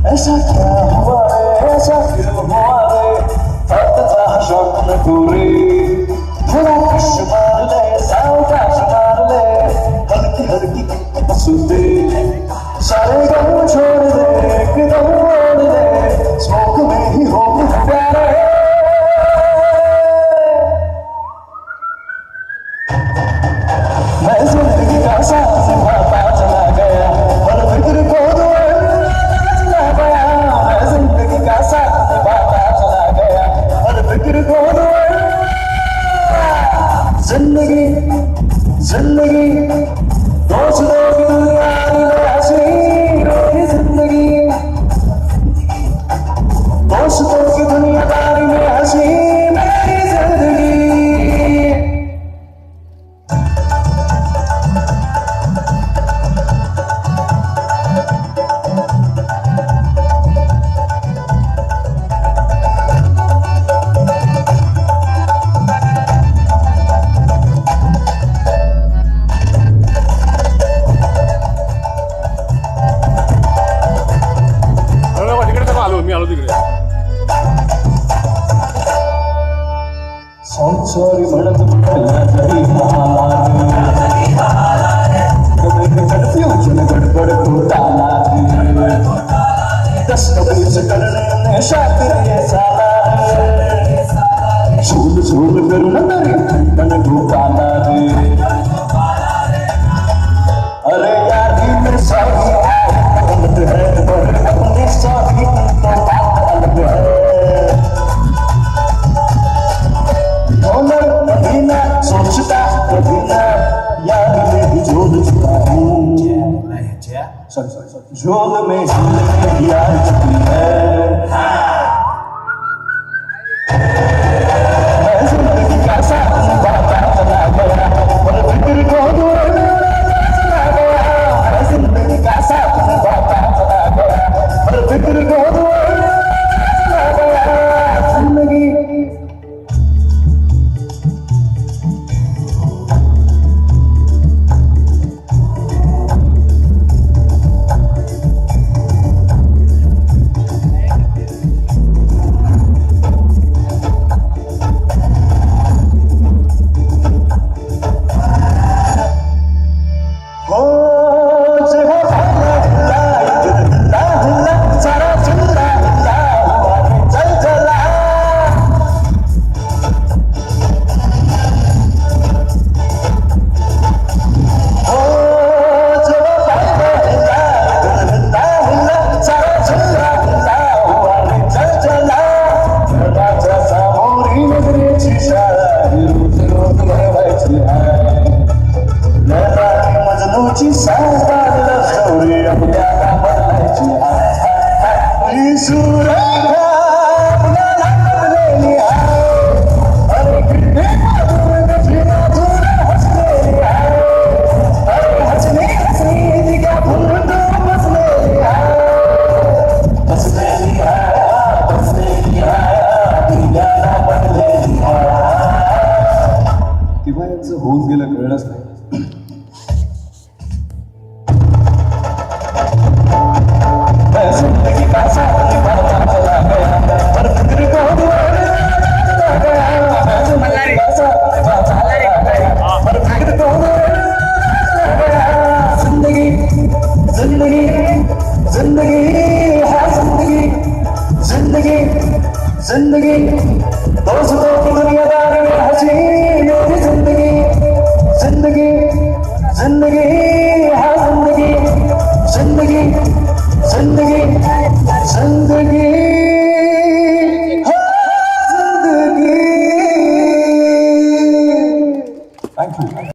ऐसा क्या हुआ रे, ऐसा क्यों हुआ रे, फटता शौक में पूरी थोड़ा कश मार ले, सावकाश मार ले, हल्की हल्की मसूदे सारे गम छोड़ दे, एकदम मोड़ दे, स्मोक में ही हो प्यारे। मैं जिंदगी का साथ निभाता चला गया, हर फिक्र को चला गया। मैं जिंदगी का साथ निभाता चला गया, हर फिक्र को जिंदगी जिंदगी दोस्तों की दुनिया में हंसी मेरी जिंदगी, दोस्तों की दुनियादारी में हंसी मेरी जिंदगी। मी आलो तिकडे सॉरी म्हणत तरी कन्फ्युजन गडबड घोटाला, दस्तवेज करणे में शातिर ये साला, झूल झूल करून तरी मन घोटाला रे। अरे यार ही में सही गलत है, पर अपनी सही तो बात अलग है। कभी ना सोचता कभी ना यार में भी झोल चुका हूँ, झोल में ही यार चुकी है। मैं जिंदगी का साथ निभाता चला गया, पर फिक्र को दूर चला गया। मैं जिंदगी का साथ निभाता चला गया, पर फिक्र को दूर चला गया। जिंदगी होऊन गेलं कळलंच नाही. जिंदगी जिंदगी जिंदगी है जिंदगी जिंदगी जिंदगी दोस्त